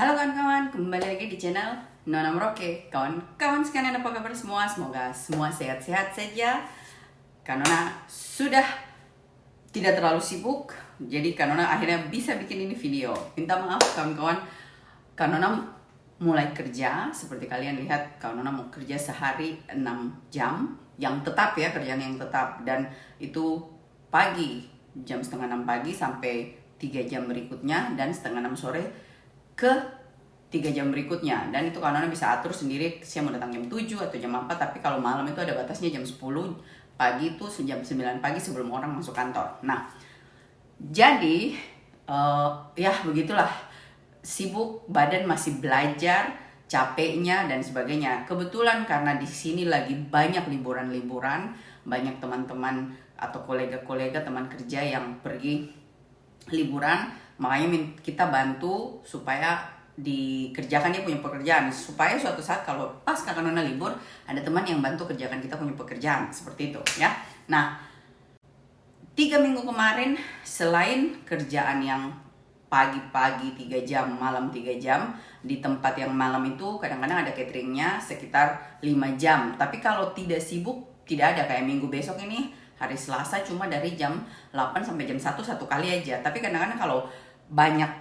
Halo kawan-kawan, kembali lagi di channel Nona Merauke. Kawan-kawan sekalian, apa kabar semua? Semoga semua sehat-sehat saja. Kanona sudah tidak terlalu sibuk, jadi Kanona akhirnya bisa bikin ini video. Minta maaf kawan-kawan, Kanona mulai kerja. Seperti kalian lihat, Kanona mau kerja sehari 6 jam. Yang tetap ya, kerjaan yang tetap. Dan itu pagi, jam setengah 6 pagi sampai 3 jam berikutnya. Dan setengah 6 sore ke 3 jam berikutnya. Dan itu Kanona bisa atur sendiri, saya mau datang jam 7 atau jam 4. Tapi kalau malam itu ada batasnya jam 10 pagi, itu jam 9 pagi sebelum orang masuk kantor. Nah, jadi ya begitulah, sibuk, badan masih belajar, capeknya dan sebagainya. Kebetulan karena di sini lagi banyak liburan-liburan, banyak teman-teman atau kolega-kolega teman kerja yang pergi liburan, makanya kita bantu supaya dikerjakan dia punya pekerjaan, supaya suatu saat kalau pas kakak Nona libur ada teman yang bantu kerjakan kita punya pekerjaan, seperti itu ya. Nah, 3 minggu kemarin selain kerjaan yang pagi-pagi 3 jam, malam 3 jam, di tempat yang malam itu kadang-kadang ada cateringnya sekitar 5 jam. Tapi kalau tidak sibuk, tidak ada. Kayak minggu besok ini, hari Selasa cuma dari jam 8 sampai jam 1 satu kali aja. Tapi kadang-kadang kalau banyak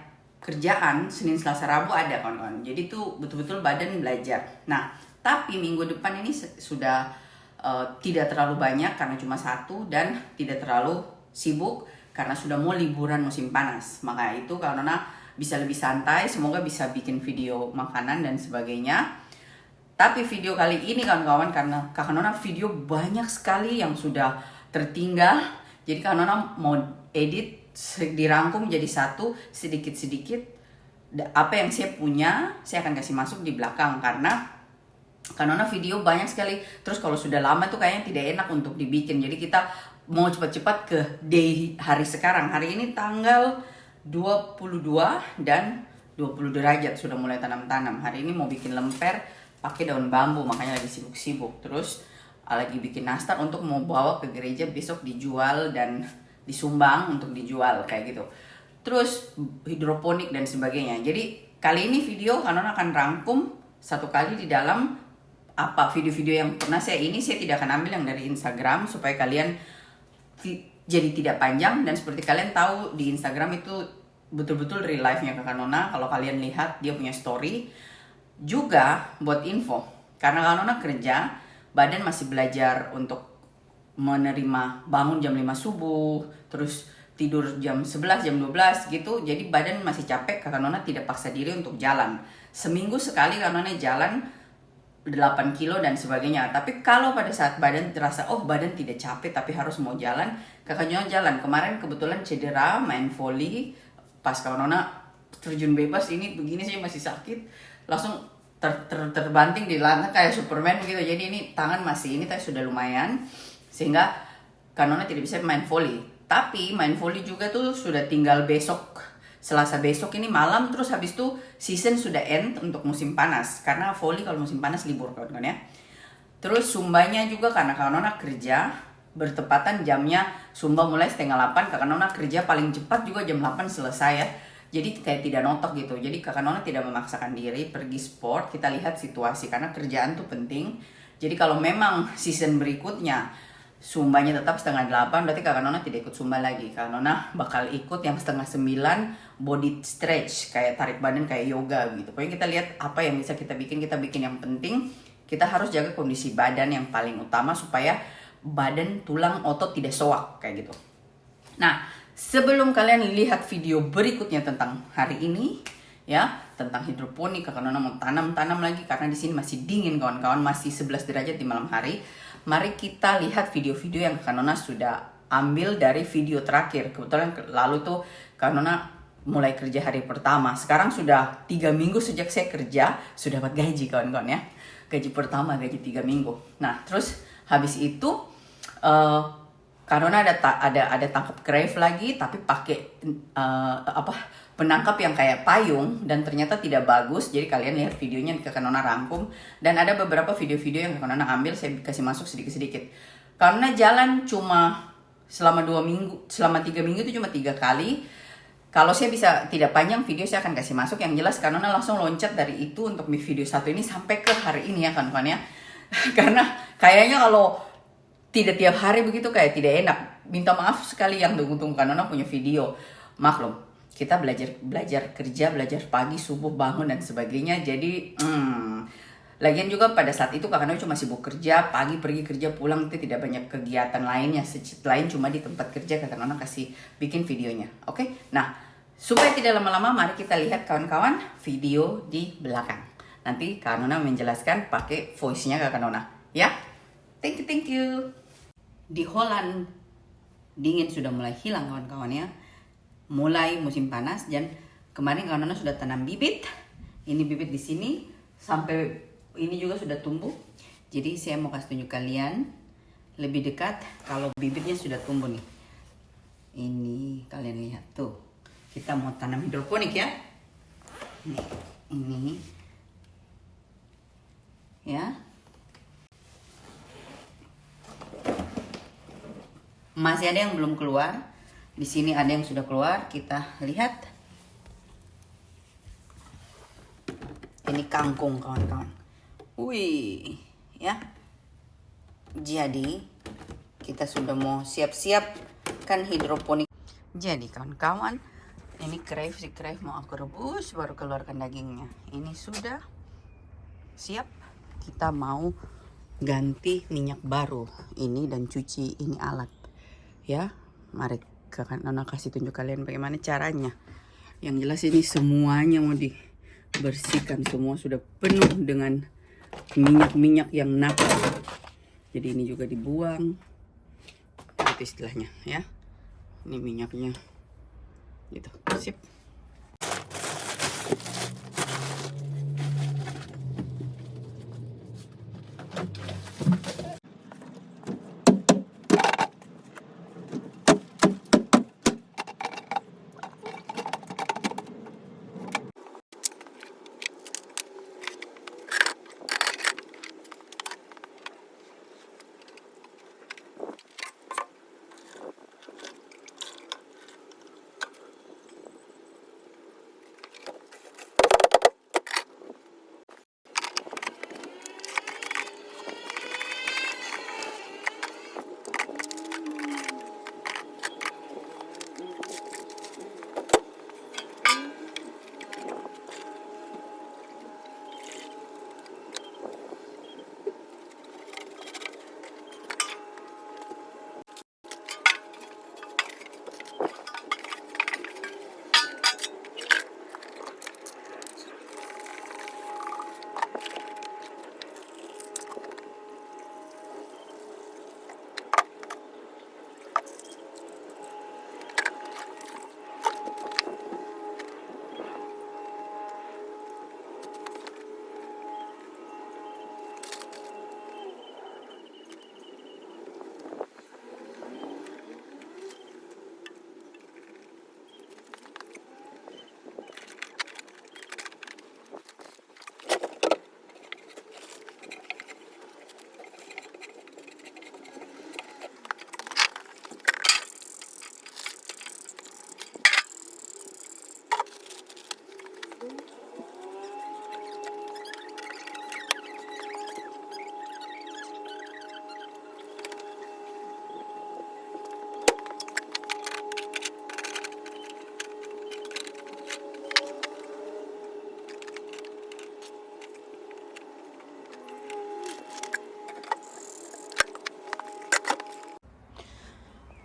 kerjaan, Senin, Selasa, Rabu ada kawan-kawan. Jadi tuh betul-betul badan belajar. Nah, tapi minggu depan ini sudah tidak terlalu banyak karena cuma satu, dan tidak terlalu sibuk karena sudah mau liburan musim panas. Maka itu Nona bisa lebih santai, semoga bisa bikin video makanan dan sebagainya. Tapi video kali ini kawan-kawan, karena Kakak Nona video banyak sekali yang sudah tertinggal, jadi Kakak Nona mau edit, dirangkum jadi satu, sedikit-sedikit. Apa yang saya punya, saya akan kasih masuk di belakang, karena Nona video banyak sekali. Terus kalau sudah lama tuh kayaknya tidak enak untuk dibikin. Jadi kita mau cepat-cepat ke day hari sekarang. Hari ini tanggal 22 dan 20 derajat, sudah mulai tanam-tanam. Hari ini mau bikin lemper pakai daun bambu, makanya lagi sibuk-sibuk. Terus lagi bikin nastar untuk mau bawa ke gereja besok dijual dan disumbang untuk dijual kayak gitu. Terus hidroponik dan sebagainya. Jadi kali ini video Nona akan rangkum satu kali di dalam apa video-video yang pernah saya tidak akan ambil yang dari Instagram, supaya kalian jadi tidak panjang. Dan seperti kalian tahu, di Instagram itu betul-betul real life-nya Kakak Nona. Kalau kalian lihat dia punya story, juga buat info, karena Kakak Nona kerja, badan masih belajar untuk menerima bangun jam 5 subuh, terus tidur jam 11, jam 12 gitu. Jadi badan masih capek, Kakak Nona tidak paksa diri untuk jalan. Seminggu sekali Kakak Nona jalan 8 kilo dan sebagainya. Tapi kalau pada saat badan terasa, oh badan tidak capek tapi harus mau jalan, Kakak Nona jalan. Kemarin kebetulan cedera main volley, pas Kakak Nona terjun bebas, ini begini sih masih sakit, langsung terbanting di lantai kayak Superman begitu. Jadi ini tangan masih ini, tapi sudah lumayan, sehingga Kakak Nona tidak bisa main volley. Tapi main volley juga tuh sudah tinggal besok, Selasa besok ini malam. Terus habis itu season sudah end untuk musim panas, karena volley kalau musim panas libur kawan-kawan ya. Terus sumbanya juga, karena Kakak Nona kerja bertepatan jamnya, sumba mulai setengah 8, Kakak Nona kerja paling cepat juga jam 8 selesai ya. Jadi kayak tidak notok gitu. Jadi Kakak Nona tidak memaksakan diri pergi sport, kita lihat situasi, karena kerjaan tuh penting. Jadi kalau memang season berikutnya sumbanya tetap setengah 8, berarti Kakak Nona tidak ikut sumba lagi. Kakak Nona bakal ikut yang setengah 9, body stretch, kayak tarik badan, kayak yoga gitu. Pokoknya kita lihat apa yang bisa kita bikin yang penting. Kita harus jaga kondisi badan yang paling utama, supaya badan, tulang, otot tidak soak kayak gitu. Nah, sebelum kalian lihat video berikutnya tentang hari ini ya, tentang hidroponik, Kakak Nona mau tanam lagi karena di sini masih dingin kawan-kawan, masih 11 derajat di malam hari. Mari kita lihat video-video yang Kakak Nona sudah ambil dari video terakhir. Kebetulan lalu tuh Kakak Nona mulai kerja hari pertama. Sekarang sudah 3 minggu sejak saya kerja, sudah dapat gaji kawan-kawan ya. Gaji pertama, gaji 3 minggu. Nah, terus habis itu Kakak Nona ada tangkap crave lagi, tapi pakai penangkap yang kayak payung, dan ternyata tidak bagus. Jadi kalian lihat videonya, Kakak Nona rangkum, dan ada beberapa video-video yang Kakak Nona ambil, saya kasih masuk sedikit-sedikit. Karena jalan cuma selama 2 minggu, selama 3 minggu itu cuma 3 kali. Kalau saya bisa tidak panjang video saya akan kasih masuk yang jelas karena langsung loncat dari itu untuk video satu ini sampai ke hari ini ya kawan-kawan ya. Karena kayaknya kalau tidak tiap hari begitu kayak tidak enak. Minta maaf sekali yang tunggu-tunggu karena punya video. Maklum, kita belajar kerja, belajar pagi, subuh, bangun dan sebagainya. Jadi lagian juga pada saat itu Kak Nona cuma sibuk kerja, pagi pergi kerja, pulang itu tidak banyak kegiatan lainnya. Lain cuma di tempat kerja Kak Nona kasih bikin videonya. Oke? Nah, supaya tidak lama-lama mari kita lihat kawan-kawan video di belakang. Nanti Kak Nona menjelaskan pakai voice-nya Kak Nona, ya. Thank you. Di Holland dingin sudah mulai hilang kawan-kawan ya. Mulai musim panas dan kemarin Kak Nona sudah tanam bibit. Ini bibit di sini sampai ini juga sudah tumbuh. Jadi saya mau kasih tunjuk kalian lebih dekat kalau bibitnya sudah tumbuh nih. Ini kalian lihat tuh. Kita mau tanam hidroponik ya. Nih, ini ya. Masih ada yang belum keluar. Di sini ada yang sudah keluar. Kita lihat. Ini kangkung kawan-kawan. Wih, ya. Jadi kita sudah mau siap-siap kan hidroponik. Jadi kawan-kawan, ini si crayfish mau aku rebus baru keluarkan dagingnya. Ini sudah siap. Kita mau ganti minyak baru ini dan cuci ini alat ya. Mari Kak Nona kasih tunjuk kalian bagaimana caranya. Yang jelas ini semuanya mau dibersihkan, semua sudah penuh dengan minyak-minyak yang nakal. Jadi ini juga dibuang itu istilahnya ya. Ini minyaknya gitu. Sip.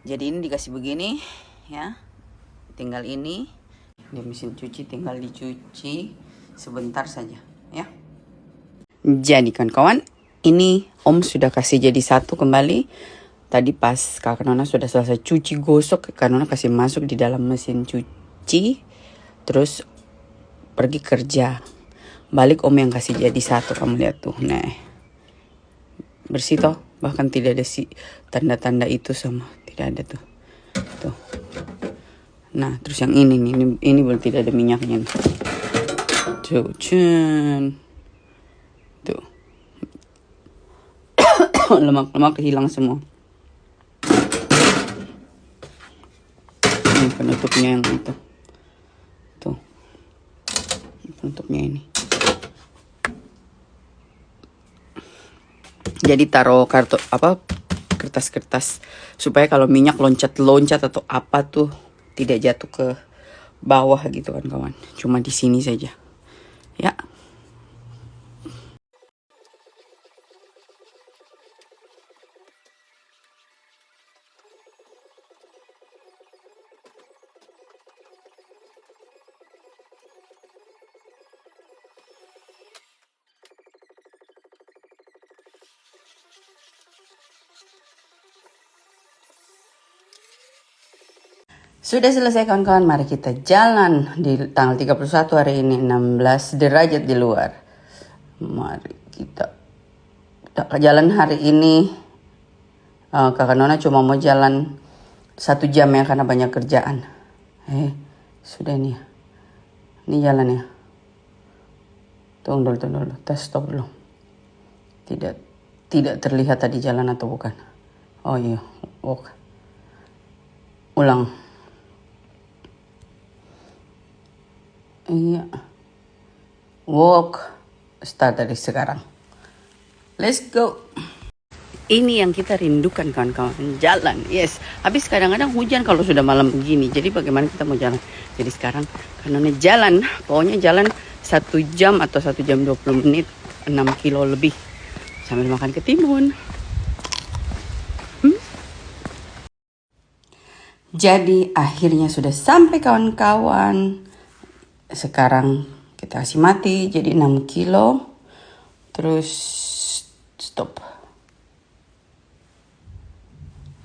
Jadi ini dikasih begini ya. Tinggal ini di mesin cuci tinggal dicuci sebentar saja ya. Jadi kawan-kawan, ini Om sudah kasih jadi satu kembali. Tadi pas Kak Nona sudah selesai cuci gosok, Kak Nona kasih masuk di dalam mesin cuci. Terus pergi kerja. Balik Om yang kasih jadi satu, kamu lihat tuh. Nah, bersih toh, bahkan tidak ada tanda-tanda itu sama, tidak ada tuh. Tuh. Nah, terus yang ini nih, ini belum tidak ada minyaknya nih. Tuh, tuh. Lemak-lemak hilang semua. Ini penutupnya yang itu. Tutupnya ini. Jadi taruh kertas-kertas supaya kalau minyak loncat-loncat atau apa tuh tidak jatuh ke bawah gitu kan kawan. Cuma di sini saja. Ya. Sudah selesai kawan-kawan, mari kita jalan di tanggal 31 hari ini, 16 derajat di luar. Mari kita jalan hari ini. Kakak Nona cuma mau jalan 1 jam ya karena banyak kerjaan. Sudah ini ya. Ini jalan ya. Tunggu dulu. Tes stop dulu. Tidak terlihat tadi jalan atau bukan. Oh iya, walk. Ulang. Iya. Walk. Start dari sekarang. Let's go. Ini yang kita rindukan kawan-kawan. Jalan. Yes. Habis kadang-kadang hujan kalau sudah malam begini. Jadi bagaimana kita mau jalan? Jadi sekarang karena jalan. Pokoknya jalan 1 jam atau 1 jam 20 menit. 6 kilo lebih. Sambil makan ketimun. Jadi akhirnya sudah sampai kawan-kawan. Sekarang kita kasih mati jadi 6 kilo. Terus stop.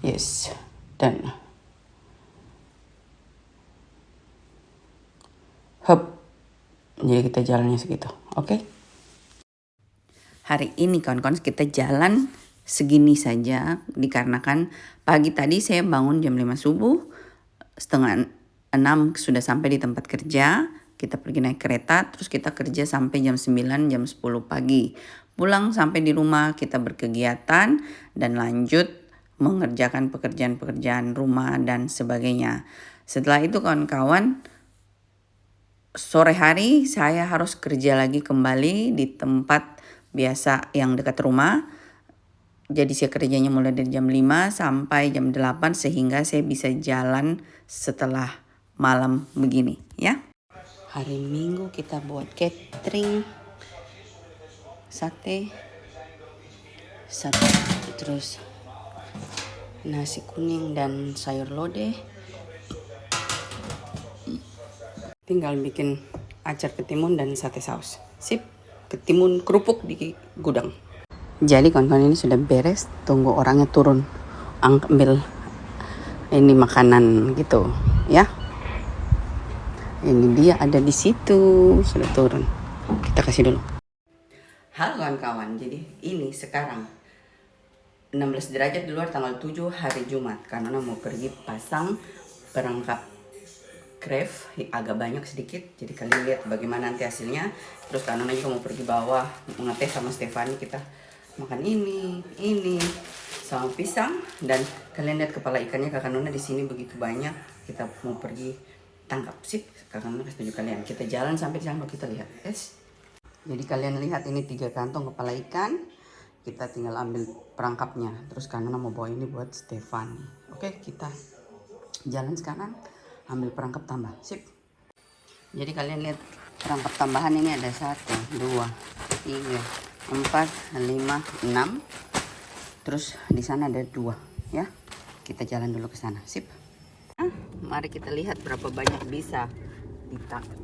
Yes. Dan hop. Jadi kita jalannya segitu. Oke. Hari ini kawan-kawan kita jalan segini saja. Dikarenakan pagi tadi saya bangun jam 5 subuh. 5:30 sudah sampai di tempat kerja. Kita pergi naik kereta, terus kita kerja sampai jam 9, jam 10 pagi. Pulang sampai di rumah kita berkegiatan dan lanjut mengerjakan pekerjaan-pekerjaan rumah dan sebagainya. Setelah itu kawan-kawan, sore hari saya harus kerja lagi kembali di tempat biasa yang dekat rumah. Jadi saya kerjanya mulai dari jam 5 sampai jam 8 sehingga saya bisa jalan setelah malam begini ya. Hari Minggu kita buat catering, sate, terus nasi kuning dan sayur lodeh. Tinggal bikin acar ketimun dan sate saus. Sip, ketimun kerupuk di gudang. Jadi kawan-kawan ini sudah beres, tunggu orangnya turun, ambil ini makanan gitu ya. Ini dia ada di situ, sudah turun. Kita kasih dulu. Halo kawan-kawan, jadi ini sekarang 16 derajat di luar, tanggal 7 hari Jumat. Karena mau pergi pasang perangkap craft agak banyak sedikit. Jadi kalian lihat bagaimana nanti hasilnya. Terus karena juga mau pergi bawah, mengetes sama Stefani, kita makan ini sama pisang. Dan kalian lihat kepala ikannya kakak Nona di sini begitu banyak. Kita mau pergi tangkap. Sip, kakak Nona kasih tunjuk kalian. Kita jalan sampai di sana kita lihat. Yes. Jadi kalian lihat ini 3 kantong kepala ikan. Kita tinggal ambil perangkapnya. Terus karena mau bawa ini buat Stefani. Oke, kita jalan sekarang. Ambil perangkap tambah. Sip. Jadi kalian lihat perangkap tambahan ini ada 1, 2, 3, 4, 5, 6. Terus di sana ada 2 ya. Kita jalan dulu ke sana. Sip. Mari kita lihat berapa banyak bisa ditangkap.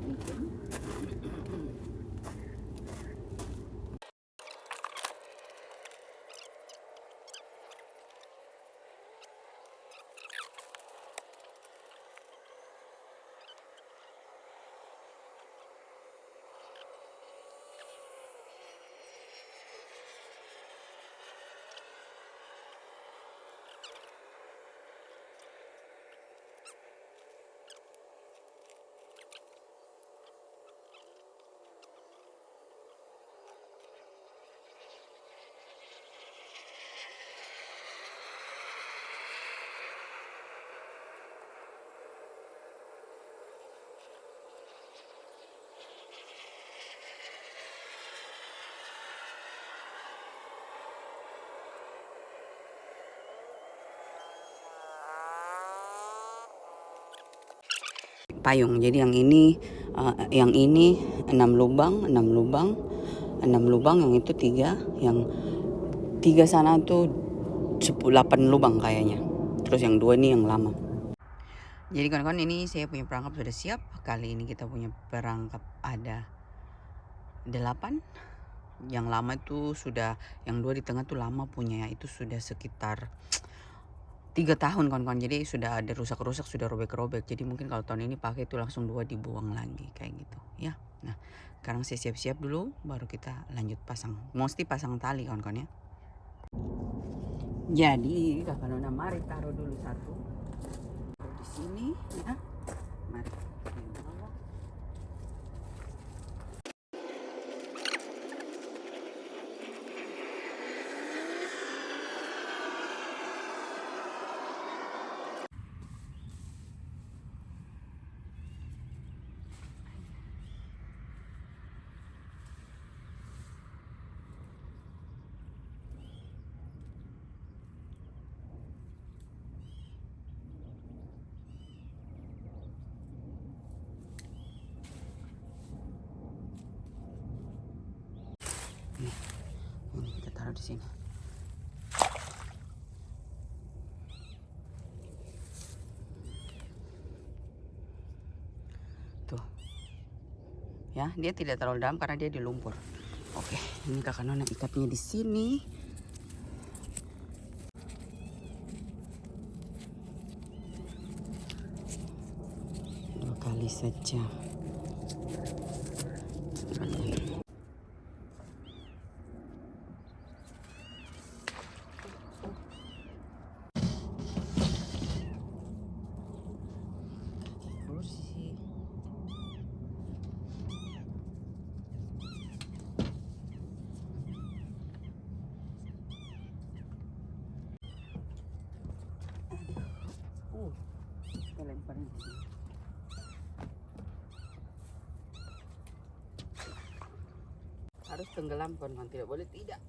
payung. Jadi yang ini 6 lubang, 6 lubang, 6 lubang, yang itu 3, yang 3 sana tuh 8 lubang kayaknya. Terus yang 2 ini yang lama. Jadi kawan-kawan, ini saya punya perangkap sudah siap. Kali ini kita punya perangkap ada 8. Yang lama itu sudah, yang 2 di tengah tuh lama punya, itu sudah sekitar 3 tahun kawan-kawan. Jadi sudah ada rusak-rusak, sudah robek-robek. Jadi mungkin kalau tahun ini pakai itu langsung 2 dibuang lagi kayak gitu ya. Nah, sekarang saya siap-siap dulu baru kita lanjut pasang. Mesti pasang tali kawan-kawan ya. Jadi Kakak Nona mari taruh dulu satu. Taruh di sini ya. Mari. Ini kita taruh di sini. Tuh. Ya, dia tidak terlalu dalam karena dia di lumpur. Oke, ini Kakak Nona ikatnya di sini. Dua kali saja. Kita lemparin di sini. Harus tenggelam kawan-kawan, tidak boleh tidak.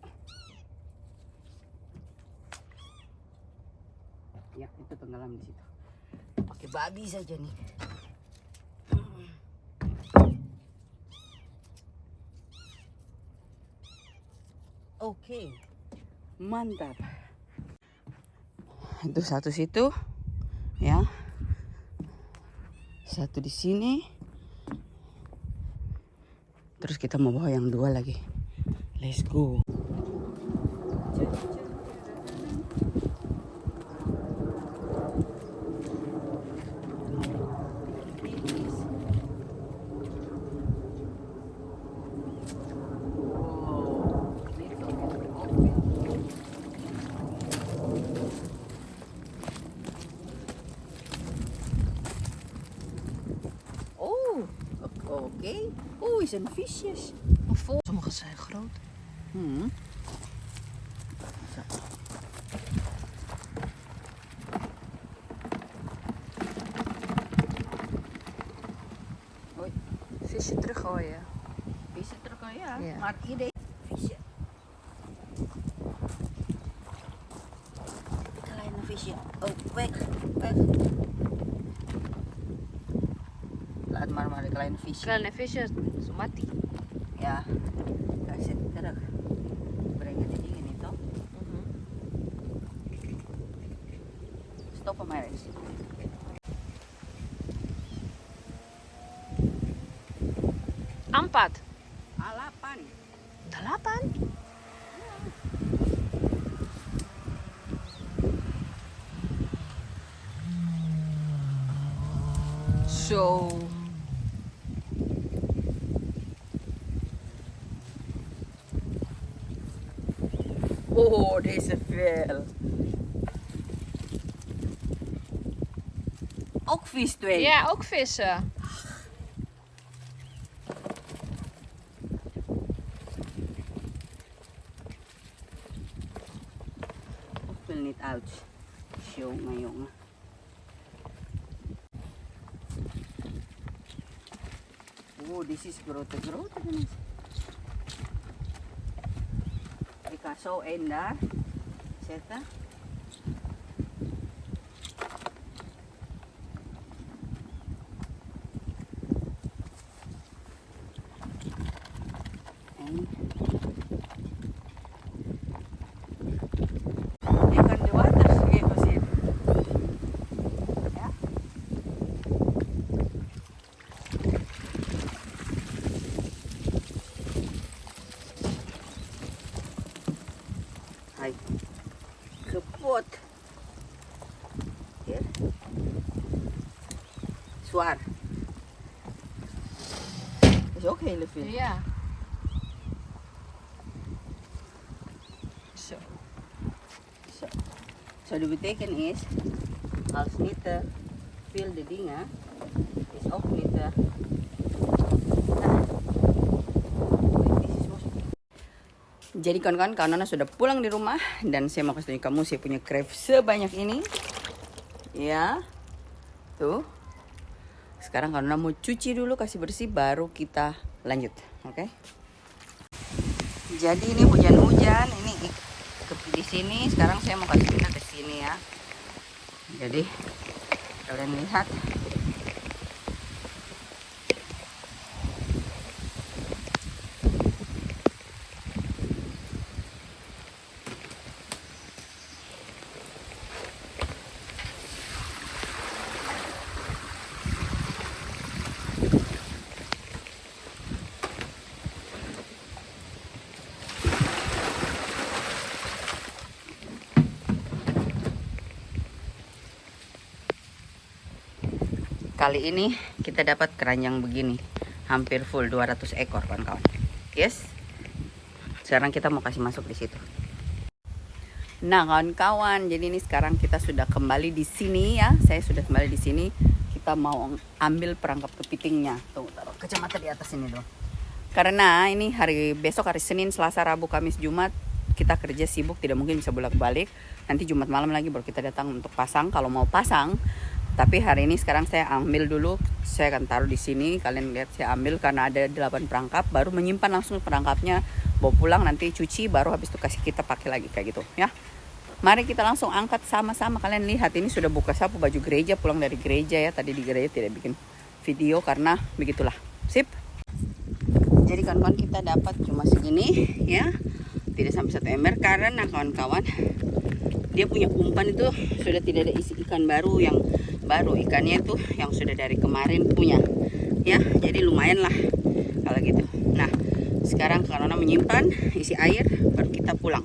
Ya, itu tenggelam di situ. Pakai babi saja nih. Oke, mantap. Itu satu situ, ya. Satu di sini. Terus kita mau bawa yang 2 lagi. Let's go. Oké. Oeh, is een visjes. Sommige zijn groot. Zo. Hoi. Visje teruggooien. Visje teruggooien, ja. Ja. Maar idee. Visje. Kleine visje. Oh, weg. Weg. Laat maar de kleine visje. Kleine visje, zo mati. Ja. Kasih terug. Brengen die dingen niet, toch? Stoppen maar eens. Ampat. 8. 8? Zo. Oh, deze veel. Ook vis 2. Ja, ook vissen. Ik wil niet uit. Jongen, jongen. Oh, dit is grote. Ik ga zo één daar zetten. zwaar. Is ook heel veel. Ja. Zo. Zo, dat betekent is, als niet te veel de dingen, is ook niet te... Jadi kawan-kawan, Nona sudah pulang di rumah dan saya mau kasih tunjuk kamu saya punya crepe sebanyak ini. Ya, tuh. Sekarang Nona mau cuci dulu, kasih bersih, baru kita lanjut, oke? Jadi ini hujan-hujan, ini di sini. Sekarang saya mau kasih pindah ke sini ya. Jadi kalian lihat. Kali ini kita dapat keranjang begini, hampir full 200 ekor kawan-kawan. Yes. Sekarang kita mau kasih masuk di situ. Nah kawan-kawan, jadi ini sekarang kita sudah kembali di sini ya. Saya sudah kembali di sini. Kita mau ambil perangkap kepitingnya. Tuh, taruh kacamata di atas ini dong. Karena ini besok hari Senin, Selasa, Rabu, Kamis, Jumat kita kerja sibuk, tidak mungkin bisa bolak-balik. Nanti Jumat malam lagi baru kita datang untuk pasang kalau mau pasang. Tapi hari ini sekarang saya ambil dulu, saya akan taruh di sini. Kalian lihat saya ambil karena ada 8 perangkap, baru menyimpan langsung perangkapnya, bawa pulang nanti cuci, baru habis itu kasih kita pakai lagi kayak gitu ya. Mari kita langsung angkat sama-sama. Kalian lihat ini sudah buka sapu baju gereja, pulang dari gereja ya. Tadi di gereja tidak bikin video karena begitulah. Sip. Jadi kawan-kawan kita dapat cuma segini ya. Tidak sampai 1 ember karena kawan-kawan dia punya umpan itu sudah tidak ada isi ikan baru, yang baru ikannya itu yang sudah dari kemarin punya ya, jadi lumayan lah kalau gitu. Nah sekarang Nona menyimpan isi air baru kita pulang.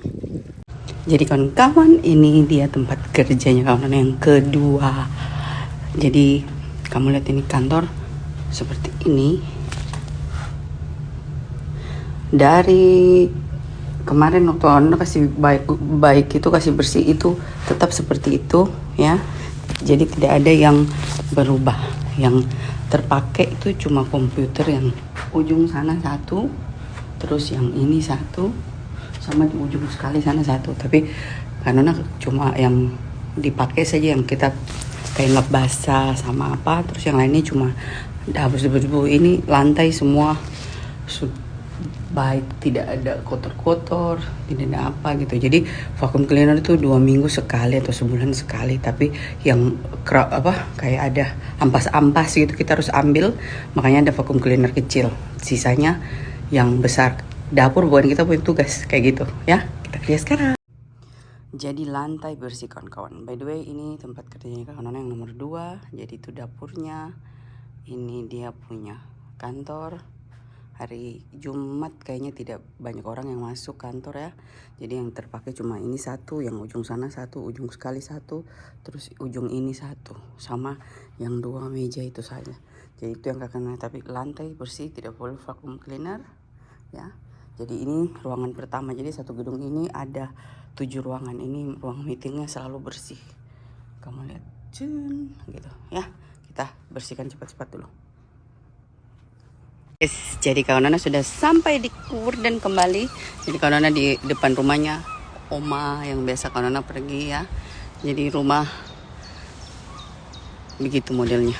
Jadi kawan-kawan ini dia tempat kerjanya kawan yang kedua. Jadi kamu lihat ini kantor seperti ini. Dari kemarin waktu Nona kasih baik itu kasih bersih itu tetap seperti itu ya. Jadi tidak ada yang berubah. Yang terpakai itu cuma komputer yang ujung sana satu, terus yang ini satu, sama di ujung sekali sana satu. Tapi karena cuma yang dipakai saja, yang kita kain lap basah sama apa, terus yang lainnya cuma debu-debu. Ini lantai semua baik, tidak ada kotor-kotor, tidak ada apa gitu. Jadi vacuum cleaner itu 2 minggu sekali atau sebulan sekali. Tapi yang kayak ada ampas-ampas gitu kita harus ambil, makanya ada vacuum cleaner kecil. Sisanya yang besar dapur bukan kita punya tugas kayak gitu ya. Kita kerja sekarang. Jadi lantai bersih kawan-kawan. By the way ini tempat kerjanya kawan yang nomor 2. Jadi itu dapurnya. Ini dia punya kantor. Hari Jumat kayaknya tidak banyak orang yang masuk kantor ya. Jadi yang terpakai cuma ini satu, yang ujung sana satu, ujung sekali satu, terus ujung ini satu, sama yang 2 meja itu saja. Jadi itu yang kakaknya. Tapi lantai bersih, tidak perlu vacuum cleaner ya. Jadi ini ruangan pertama. Jadi satu gedung ini ada 7 ruangan. Ini ruang meetingnya selalu bersih. Kamu lihat, gitu ya. Kita bersihkan cepat-cepat dulu. Yes, jadi kawan Nona sudah sampai di Kurden kembali. Jadi kawan Nona di depan rumahnya Oma yang biasa kawan Nona pergi ya. Jadi rumah begitu modelnya.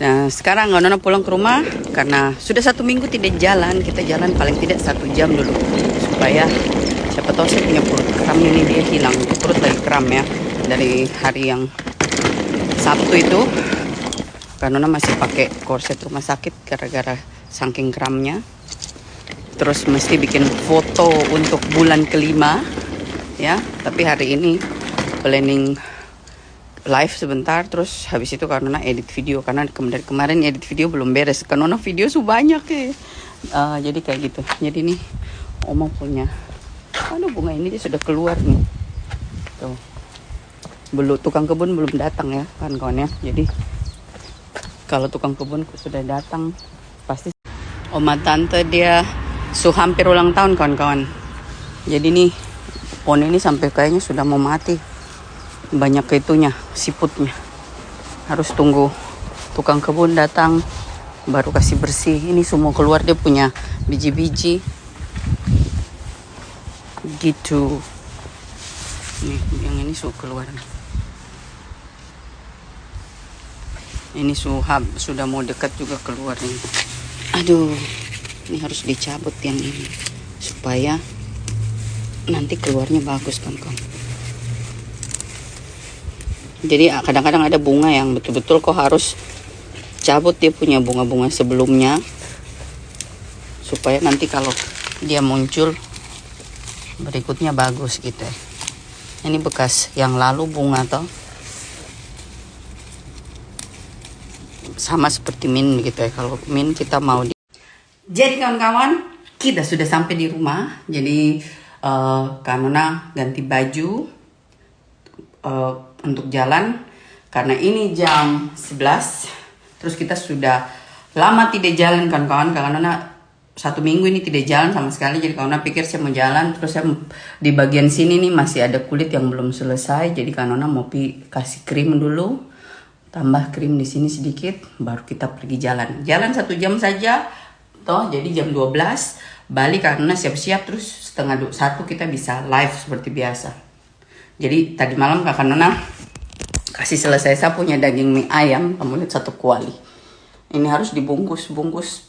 Nah sekarang kawan Nona pulang ke rumah karena sudah 1 minggu tidak jalan. Kita jalan paling tidak 1 jam dulu supaya siapa tahu saya punya perut kram ini dia hilang. Perut lagi kram ya dari hari yang Sabtu itu. Karena masih pakai korset rumah sakit gara-gara saking kramnya. Terus mesti bikin foto untuk bulan kelima ya. Tapi hari ini planning live sebentar, terus habis itu karena edit video, karena dari kemarin edit video belum beres. Karena video banyak ya. Jadi kayak gitu. Jadi nih Oma punya, aduh bunga ini dia sudah keluar nih. Tuh. Belum, tukang kebun belum datang ya kan kawan ya. Jadi Kalau tukang kebun sudah datang, pasti oma tante dia hampir ulang tahun kawan-kawan. Jadi nih pohon ini sampai kayaknya sudah mau mati. Banyak itunya, siputnya. Harus tunggu tukang kebun datang baru kasih bersih. Ini semua keluar dia punya biji-biji. Gitu. Nih, yang ini keluar. Ini sudah mau dekat juga keluar ini. Aduh, ini harus dicabut yang ini supaya nanti keluarnya bagus kan. Jadi kadang-kadang ada bunga yang betul-betul kok harus cabut dia punya bunga-bunga sebelumnya supaya nanti kalau dia muncul berikutnya bagus gitu. Ini bekas yang lalu bunga toh. Sama seperti mint gitu ya. Kalau mint kita mau Jadi kawan-kawan, kita sudah sampai di rumah. Jadi Kanona ganti baju untuk jalan karena ini jam 11. Terus kita sudah lama tidak jalan kawan-kawan karena 1 minggu ini tidak jalan sama sekali. Jadi Kanona pikir saya mau jalan. Terus saya di bagian sini nih masih ada kulit yang belum selesai. Jadi Kanona mau kasih krim dulu. Tambah krim di sini sedikit, baru kita pergi jalan. Jalan 1 jam saja, toh. Jadi jam 12 balik karena siap-siap. Terus 12:30 kita bisa live seperti biasa. Jadi tadi malam Kakak Nona kasih selesai saya punya daging mie ayam. Kamu lihat 1 kuali. Ini harus dibungkus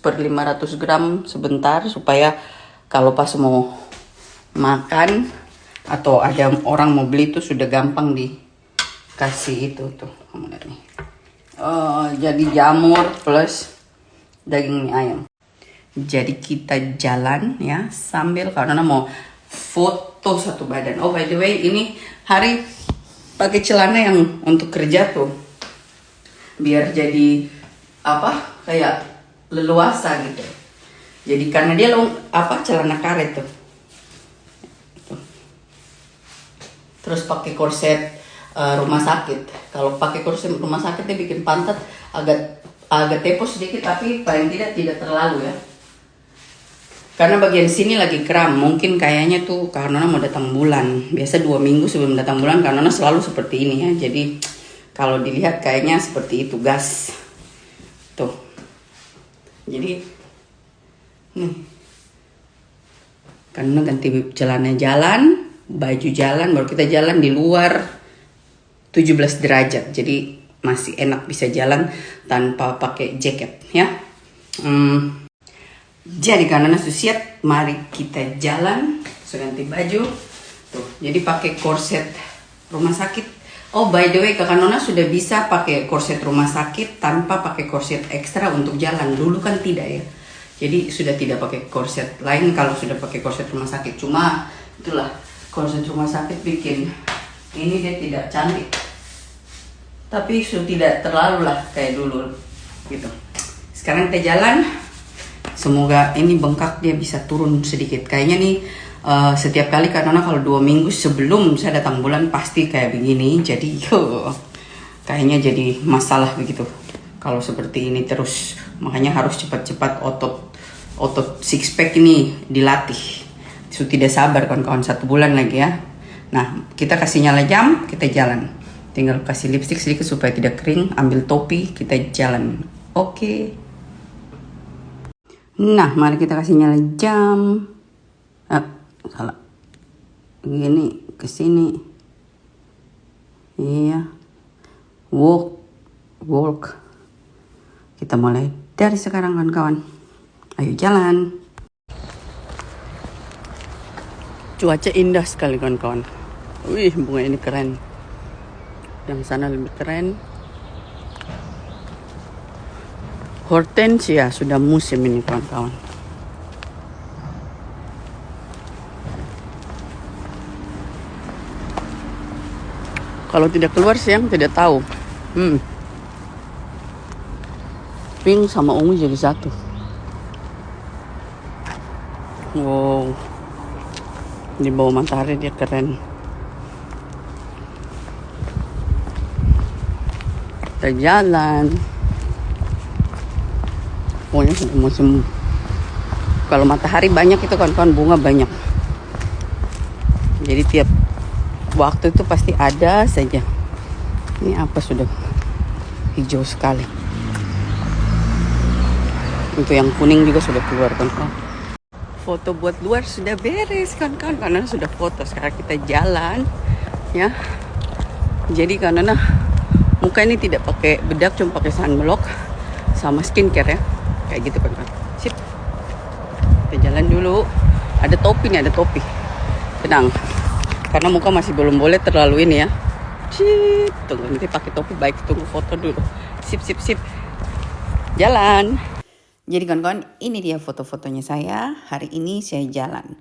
per 500 gram sebentar supaya kalau pas mau makan atau ada orang mau beli itu sudah gampang dikasih itu tuh. Kamu lihat nih. Jadi jamur plus daging mie ayam. Jadi kita jalan ya sambil karena mau foto 1 badan. Oh by the way ini hari pakai celana yang untuk kerja tuh biar jadi kayak leluasa gitu. Jadi karena dia celana karet tuh. Terus pakai korset rumah sakit. Kalau pakai korset rumah sakit dia bikin pantat agak tepos sedikit, tapi paling tidak terlalu ya. Karena bagian sini lagi kram, mungkin kayaknya tuh karena mau datang bulan. Biasa 2 minggu sebelum datang bulan karena selalu seperti ini ya. Jadi kalau dilihat kayaknya seperti itu gas. Tuh. Jadi nih. Karena ganti celana jalan, baju jalan, baru kita jalan di luar 17 derajat. Jadi masih enak bisa jalan tanpa pakai jaket ya. Jadi karena susiat, mari kita jalan. So ganti baju. Tuh, jadi pakai korset rumah sakit. Oh by the way Kakak Nona sudah bisa pakai korset rumah sakit tanpa pakai korset ekstra untuk jalan. Dulu kan tidak ya. Jadi sudah tidak pakai korset lain kalau sudah pakai korset rumah sakit. Cuma itulah korset rumah sakit bikin ini dia tidak cantik. Tapi sudah tidak terlalu lah kayak dulu gitu. Sekarang kita jalan. Semoga ini bengkak dia bisa turun sedikit. Kayaknya nih setiap kali karena kalau 2 minggu sebelum saya datang bulan pasti kayak begini. Jadi kayaknya jadi masalah begitu. Kalau seperti ini terus. Makanya harus cepat-cepat otot six pack ini dilatih. Sudah tidak sabar kawan-kawan 1 bulan lagi ya. Nah kita kasih nyala jam, kita jalan. Tinggal kasih lipstick sedikit supaya tidak kering. Ambil topi, kita jalan. Oke. Nah, mari kita kasih nyala jam. Salah. Gini, ke sini. Iya. Walk. Kita mulai dari sekarang kawan-kawan. Ayo jalan. Cuaca indah sekali kawan-kawan. Wih, bunga ini keren. Yang sana lebih keren. Hortensia sudah musim ini kawan-kawan. Kalau tidak keluar siang tidak tahu. Pink sama ungu jadi satu. Wow. Di bawah matahari dia keren. Kita jalan. Pokoknya sudah musim. Kalau matahari banyak itu kawan-kawan, bunga banyak. Jadi tiap waktu itu pasti ada saja. Ini apa sudah hijau sekali. Untuk yang kuning juga sudah keluar kawan-kawan. Foto buat luar sudah beres kawan-kawan, karena sudah foto. Sekarang kita jalan ya. Jadi karena muka ini tidak pakai bedak, cuma pakai sunblock sama skincare ya. Kayak gitu kawan-kawan. Sip. Kita jalan dulu. Ada topi nih, ada topi. Tenang. Karena muka masih belum boleh terlalu ini ya. Sip. Tunggu nanti pakai topi, baik tunggu foto dulu. Sip. Jalan. Jadi kawan-kawan, ini dia foto-fotonya saya. Hari ini saya jalan.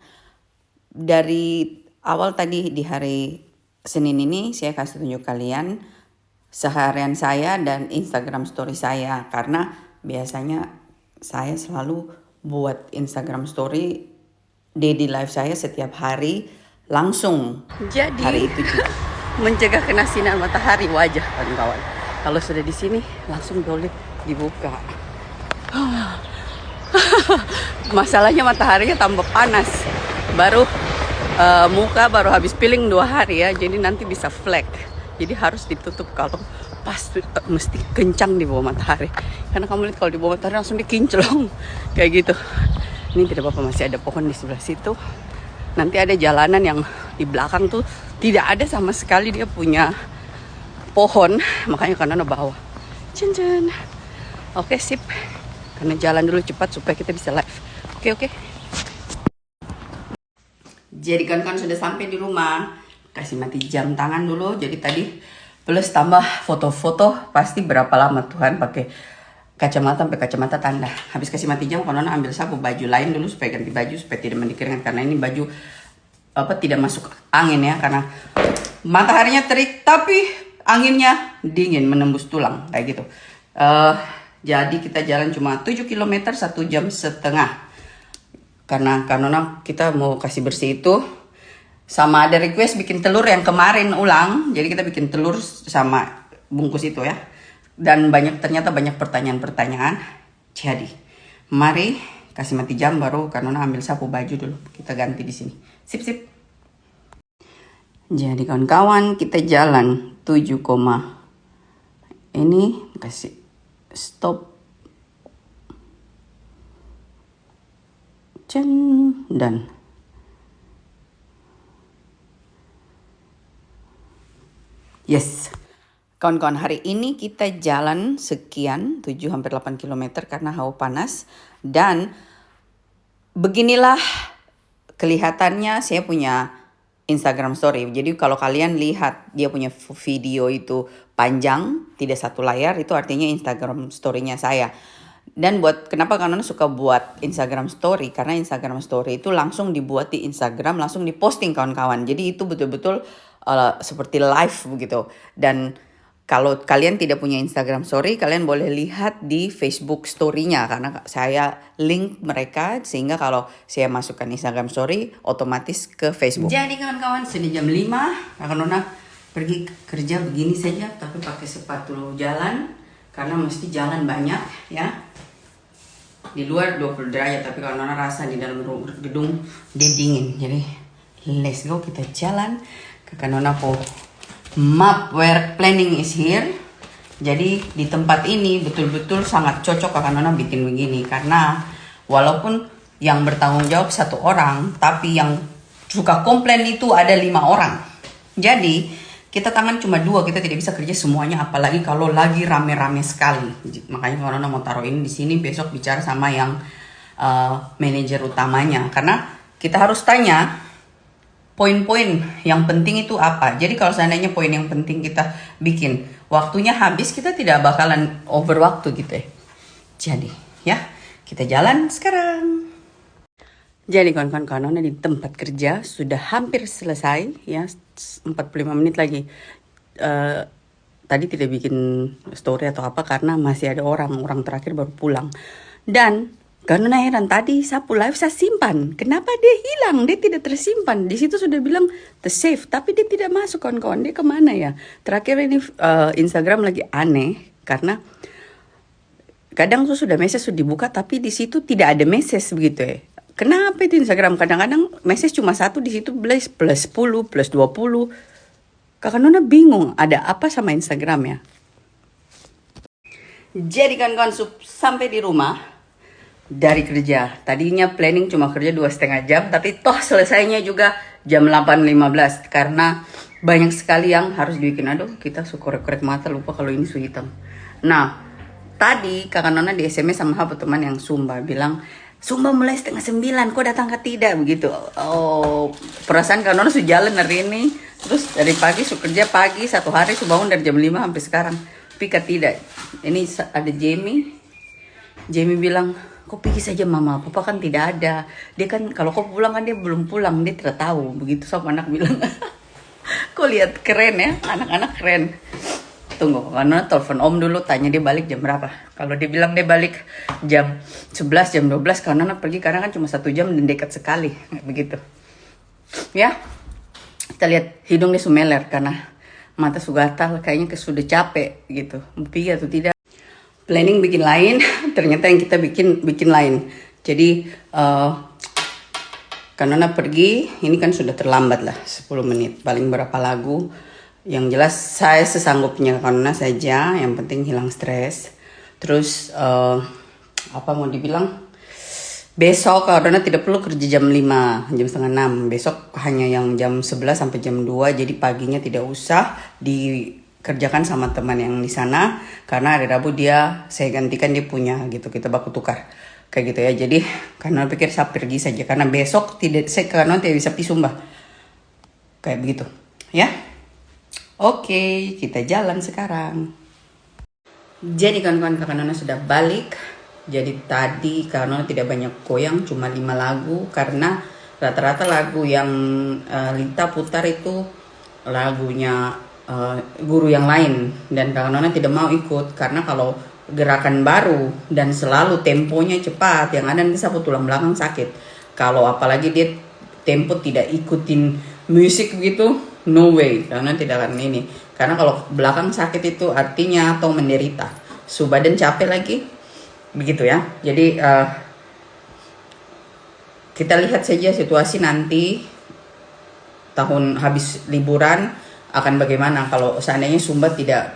Dari awal tadi di hari Senin ini saya kasih tunjuk kalian seharian saya dan Instagram story saya. Karena biasanya saya selalu buat Instagram story daily life saya setiap hari langsung. Jadi hari itu juga mencegah kena sinar matahari wajah kawan-kawan. Kalau sudah di sini langsung boleh dibuka. Masalahnya mataharinya tambah panas. Baru muka baru habis peeling 2 hari ya. Jadi nanti bisa flek. Jadi harus ditutup kalau pas mesti kencang di bawah matahari. Karena kamu lihat kalau di bawah matahari langsung dikinclong kayak gitu. Ini tidak apa-apa, masih ada pohon di sebelah situ. Nanti ada jalanan yang di belakang tuh tidak ada sama sekali, dia punya pohon, makanya karena bawah. Cincin. Oke, sip. Karena jalan dulu cepat supaya kita bisa live. Oke. Jadi kan sudah sampai di rumah. Kasih mati jam tangan dulu. Jadi tadi plus tambah foto-foto pasti berapa lama Tuhan pakai kacamata sampai kacamata tanda. Habis kasih mati jam, konon ambil sapu baju lain dulu supaya ganti baju supaya tidak mandi keringat, karena ini baju tidak masuk angin ya, karena mataharinya terik tapi anginnya dingin menembus tulang kayak gitu. Jadi kita jalan cuma 7 km 1 jam setengah. Karena kita mau kasih bersih itu. Sama ada request bikin telur yang kemarin ulang. Jadi kita bikin telur sama bungkus itu ya. Dan ternyata banyak pertanyaan-pertanyaan. Jadi mari kasih mati jam baru Kanona ambil sapu baju dulu. Kita ganti di sini. Sip. Jadi kawan-kawan kita jalan 7, ini kasih stop. Dan yes. Kawan-kawan, hari ini kita jalan sekian 7 hampir 8 km karena hawa panas. Dan beginilah kelihatannya saya punya Instagram story. Jadi kalau kalian lihat dia punya video itu panjang, tidak satu layar, itu artinya Instagram story-nya saya. Dan kenapa Kanona suka buat Instagram story? Karena Instagram story itu langsung dibuat di Instagram, langsung diposting kawan-kawan. Jadi itu betul-betul seperti live begitu. Dan kalau kalian tidak punya Instagram story, kalian boleh lihat di Facebook story-nya. Karena saya link mereka sehingga kalau saya masukkan Instagram story, otomatis ke Facebook. Jadi kawan-kawan, sudah jam 5. Kanona pergi kerja begini saja, tapi pakai sepatu jalan. Karena mesti jalan banyak ya. Di luar 20 derajat, tapi kalau Nona rasa di dalam gedung dia dingin. Jadi let's go, kita jalan ke Kanona po. Map work planning is here. Jadi di tempat ini betul-betul sangat cocok Kanona bikin begini. Karena walaupun yang bertanggung jawab 1 orang, tapi yang suka komplain itu ada 5 orang. Jadi kita tangan cuma 2, kita tidak bisa kerja semuanya, apalagi kalau lagi rame-rame sekali. Makanya Kanona mau taruh ini di sini, besok bicara sama yang manajer utamanya. Karena kita harus tanya poin-poin yang penting itu apa. Jadi kalau seandainya poin yang penting kita bikin, waktunya habis, kita tidak bakalan over waktu gitu ya. Jadi ya, kita jalan sekarang. Jadi kawan-kawan, Kanona di tempat kerja sudah hampir selesai ya, 45 menit lagi. Tadi tidak bikin story atau apa karena masih ada orang terakhir baru pulang. Dan Kanona heran, tadi sapu live saya simpan. Kenapa dia hilang? Dia tidak tersimpan. Di situ sudah bilang the save, tapi dia tidak masuk kawan-kawan. Dia kemana ya? Terakhir ini Instagram lagi aneh karena kadang tuh sudah message sudah dibuka tapi di situ tidak ada message begitu ya. Kenapa itu Instagram kadang-kadang message cuma satu di situ plus 10 plus 20. Kakak Nona bingung ada apa sama Instagram ya. Jadi kawan-kawan sampai di rumah dari kerja. Tadinya planning cuma kerja 2,5 jam, tapi toh selesainya juga jam 8.15 karena banyak sekali yang harus dibikin. Aduh, kita suka korek-korek mata, lupa kalau ini su hitam. Nah, tadi kakak Nona di SMS sama teman yang Sumba bilang, Sumba mulai 8:30, kok datang ke tidak begitu. Oh, perasaan kakak Nona su jalan hari ini. Terus dari pagi su kerja pagi, satu hari su bangun dari jam 5 sampai sekarang. Pika tidak. Ini ada Jamie bilang, kok pergi saja mama, papa kan tidak ada. Dia kan kalau kau pulang kan dia belum pulang, dia tidak tahu. Begitu sama anak bilang. Kok lihat keren ya, anak-anak keren. Tunggu, karena telepon om dulu, tanya dia balik jam berapa. Kalau dia bilang dia balik jam 11, jam 12, karena anak pergi karena kan cuma 1 jam dan dekat sekali. Begitu. Ya, kita lihat hidung dia sumeler karena mata sudah gatal, kayaknya sudah capek gitu. Pergi atau tidak. Planning bikin lain, ternyata yang kita bikin lain. Jadi karena pergi, ini kan sudah terlambat lah 10 menit. Paling berapa lagu. Yang jelas saya sesanggupnya karena saja, yang penting hilang stres. Terus apa mau dibilang? Besok karena tidak perlu kerja jam 5, jam setengah 6. Besok hanya yang jam 11 sampai jam 2, jadi paginya tidak usah dikerjakan sama teman yang di sana karena hari Rabu saya gantikan dia punya gitu, kita baku tukar kayak gitu ya. Jadi karena pikir saya pergi saja karena besok karena tidak bisa pergi Sumba kayak begitu ya. Oke, kita jalan sekarang. Jadi kawan-kawan, kakak Nona sudah balik. Jadi tadi kakak Nona tidak banyak goyang, cuma 5 lagu karena rata-rata lagu yang Lita putar itu lagunya guru yang lain, dan kakak Nona tidak mau ikut karena kalau gerakan baru dan selalu temponya cepat, yang ada nanti sapu tulang belakang sakit. Kalau apalagi dia tempo tidak ikutin musik begitu, no way, karena tidak akan ini. Karena kalau belakang sakit itu artinya atau menderita, badan capek lagi, begitu ya. Jadi kita lihat saja situasi nanti tahun habis liburan akan bagaimana. Kalau seandainya Sumba tidak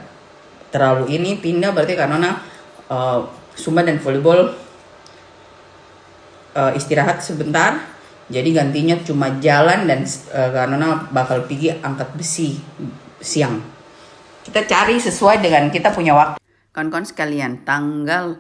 terlalu ini pindah, berarti karena Sumba dan volleyball istirahat sebentar. Jadi gantinya cuma jalan dan karena bakal pergi angkat besi siang. Kita cari sesuai dengan kita punya waktu. Kawan-kawan sekalian, tanggal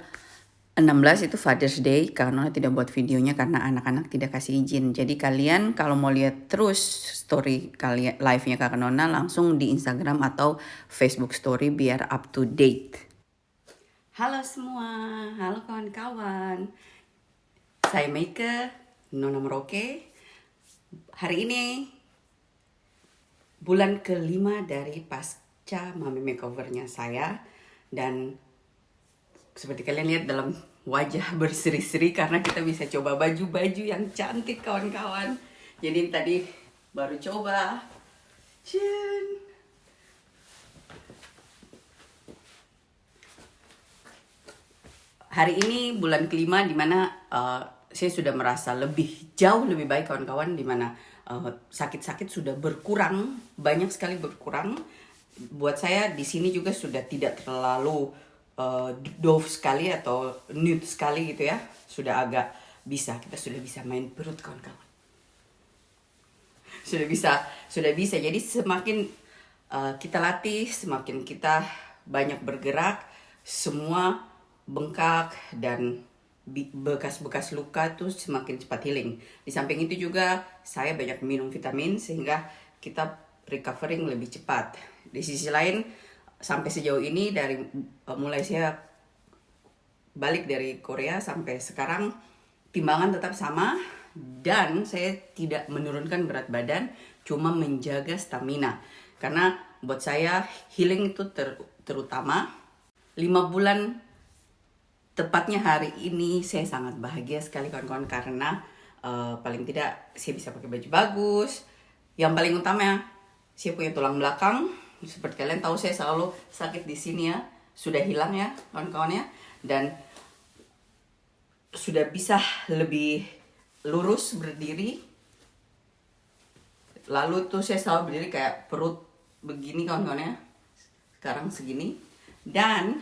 16 itu Father's Day, karena tidak buat videonya karena anak-anak tidak kasih izin. Jadi kalian kalau mau lihat terus story kalian, live-nya Kakak Nona, langsung di Instagram atau Facebook story biar up to date. Halo semua, halo kawan-kawan. Saya Meike, Nona Merauke. Hari ini bulan kelima dari pasca mami makeovernya saya, dan seperti kalian lihat dalam wajah berseri-seri karena kita bisa coba baju-baju yang cantik kawan-kawan. Jadi tadi baru coba. Hari ini bulan kelima dimana saya sudah merasa jauh lebih baik kawan-kawan, dimana sakit-sakit sudah berkurang, banyak sekali berkurang. Buat saya di sini juga sudah tidak terlalu dove sekali atau nude sekali gitu ya. Sudah agak kita sudah bisa main perut kawan-kawan. Sudah bisa. Jadi semakin kita latih, semakin kita banyak bergerak, semua bengkak dan bekas-bekas luka tuh semakin cepat healing. Di samping itu juga saya banyak minum vitamin sehingga kita recovering lebih cepat. Di sisi lain, sampai sejauh ini dari mulai saya balik dari Korea sampai sekarang timbangan tetap sama dan saya tidak menurunkan berat badan, cuma menjaga stamina. Karena buat saya healing itu terutama 5 bulan. Tepatnya hari ini saya sangat bahagia sekali kawan-kawan karena paling tidak saya bisa pakai baju bagus. Yang paling utama saya punya tulang belakang. Seperti kalian tahu saya selalu sakit di sini ya. Sudah hilang ya kawan-kawan ya. Dan sudah bisa lebih lurus berdiri. Lalu tuh saya selalu berdiri kayak perut begini kawan-kawan ya. Sekarang segini. Dan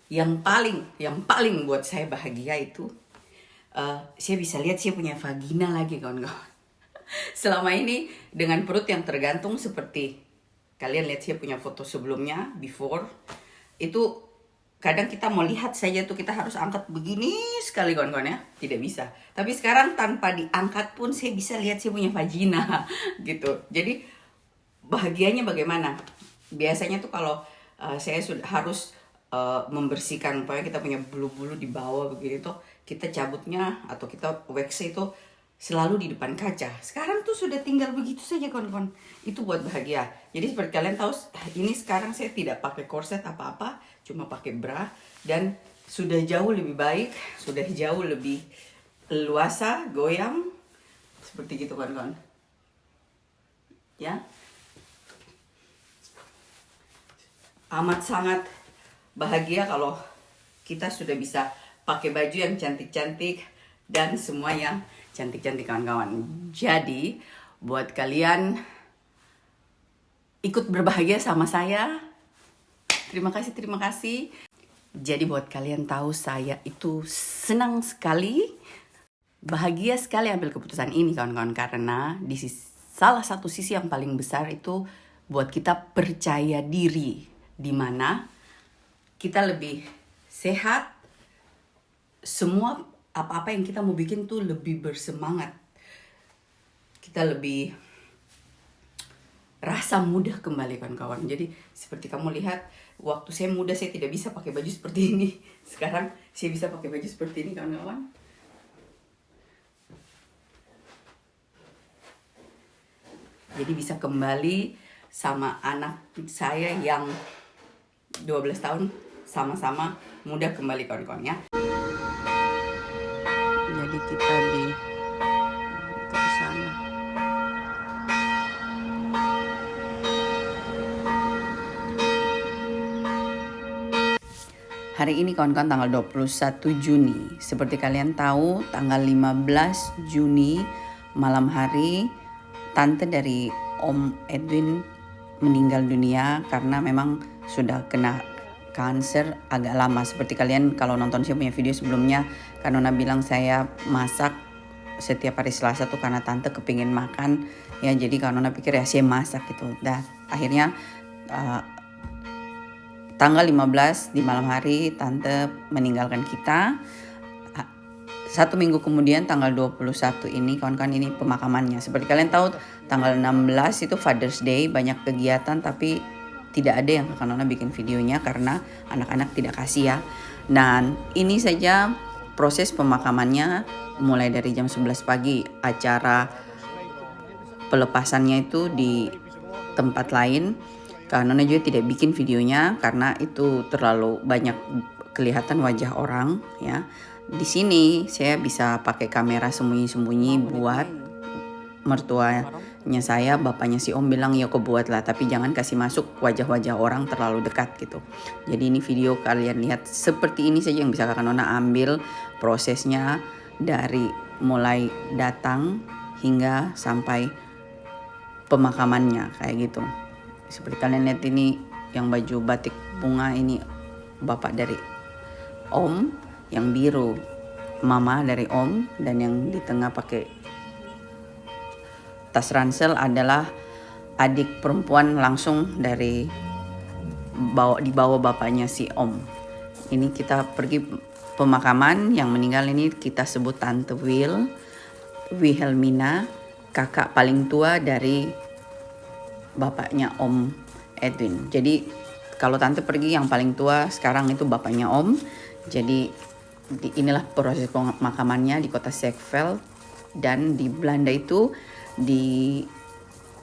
yang paling buat saya bahagia itu saya bisa lihat saya punya vagina lagi kawan-kawan. Selama ini dengan perut yang tergantung seperti kalian lihat saya punya foto sebelumnya before itu kadang kita mau lihat saja tuh kita harus angkat begini sekali kawan-kawan ya, tidak bisa. Tapi sekarang tanpa diangkat pun saya bisa lihat saya punya vagina gitu. Jadi bahagianya bagaimana? Biasanya tuh kalau saya sudah harus membersihkan, pokoknya kita punya bulu-bulu di bawah begitu tuh kita cabutnya atau kita wax itu selalu di depan kaca. Sekarang tuh sudah tinggal begitu saja kawan-kawan. Itu buat bahagia. Jadi seperti kalian tahu ini sekarang saya tidak pakai korset apa-apa, cuma pakai bra dan sudah jauh lebih baik, sudah jauh lebih leluasa, goyang seperti gitu kawan-kawan. Ya. Amat sangat bahagia kalau kita sudah bisa pakai baju yang cantik-cantik dan semua yang cantik-cantik kawan-kawan. Jadi buat kalian ikut berbahagia sama saya. Terima kasih. Jadi buat kalian tahu saya itu senang sekali, bahagia sekali ambil keputusan ini kawan-kawan. Karena di salah satu sisi yang paling besar itu buat kita percaya diri. Dimana kita lebih sehat, semua apa-apa yang kita mau bikin tuh lebih bersemangat. Kita lebih rasa muda kembali kawan-kawan. Jadi seperti kamu lihat, waktu saya muda saya tidak bisa pakai baju seperti ini. Sekarang saya bisa pakai baju seperti ini kawan-kawan. Jadi bisa kembali sama anak saya yang 12 tahun sama-sama muda kembali kawan-kawan ya. Jadi kita di sana. Hari ini kawan-kawan tanggal 21 Juni. Seperti kalian tahu tanggal 15 Juni malam hari tante dari Om Edwin meninggal dunia karena memang sudah kena kanker agak lama. Seperti kalian kalau nonton saya punya video sebelumnya, Kanona bilang saya masak setiap hari Selasa tuh karena tante kepingin makan ya, jadi Kanona pikir ya saya masak gitu. Dah akhirnya tanggal 15 di malam hari tante meninggalkan kita. 1 minggu kemudian tanggal 21 ini kawan-kawan ini pemakamannya. Seperti kalian tahu tanggal 16 itu Father's Day, banyak kegiatan tapi tidak ada yang Kanona bikin videonya karena anak-anak tidak kasih ya. Dan ini saja proses pemakamannya mulai dari jam 11 pagi. Acara pelepasannya itu di tempat lain. Kanona juga tidak bikin videonya karena itu terlalu banyak kelihatan wajah orang ya. Di sini saya bisa pakai kamera sembunyi-sembunyi buat mertuanya saya, bapaknya si Om bilang ya kok buatlah, tapi jangan kasih masuk wajah-wajah orang terlalu dekat gitu. Jadi ini video kalian lihat seperti ini saja yang bisa Kanona ambil prosesnya dari mulai datang hingga sampai pemakamannya kayak gitu. Seperti kalian lihat ini yang baju batik bunga ini bapak dari Om, yang biru mama dari Om, dan yang di tengah pakai tas ransel adalah adik perempuan langsung dari dibawa bapaknya si Om. Ini kita pergi pemakaman yang meninggal ini kita sebut Tante Wilhelmina, kakak paling tua dari bapaknya Om Edwin. Jadi kalau tante pergi yang paling tua sekarang itu bapaknya Om. Jadi inilah proses pemakamannya di kota Zegveld, dan di Belanda itu di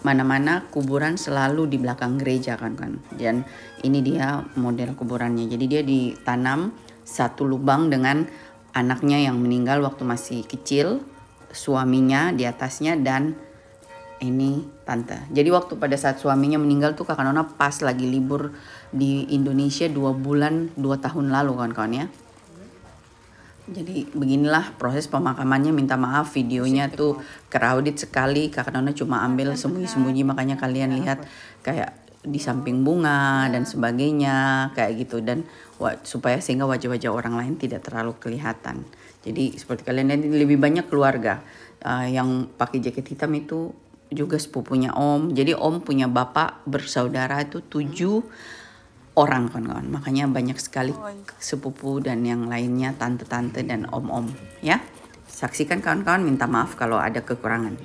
mana-mana kuburan selalu di belakang gereja kan. Dan ini dia model kuburannya. Jadi dia ditanam satu lubang dengan anaknya yang meninggal waktu masih kecil, suaminya di atasnya, dan ini tante. Jadi waktu pada saat suaminya meninggal tuh Kakak Nona pas lagi libur di Indonesia 2 bulan 2 tahun lalu kawan-kawan ya. Jadi beginilah proses pemakamannya, minta maaf videonya tuh crowded sekali karena Nona cuma ambil sembunyi-sembunyi, makanya kalian lihat kayak di samping bunga dan sebagainya kayak gitu, dan supaya sehingga wajah-wajah orang lain tidak terlalu kelihatan. Jadi seperti kalian lihat lebih banyak keluarga. Yang pakai jaket hitam itu juga sepupunya Om. Jadi Om punya bapak bersaudara itu 7 orang kawan-kawan, makanya banyak sekali sepupu dan yang lainnya, tante-tante dan om-om ya. Saksikan kawan-kawan, minta maaf kalau ada kekurangan.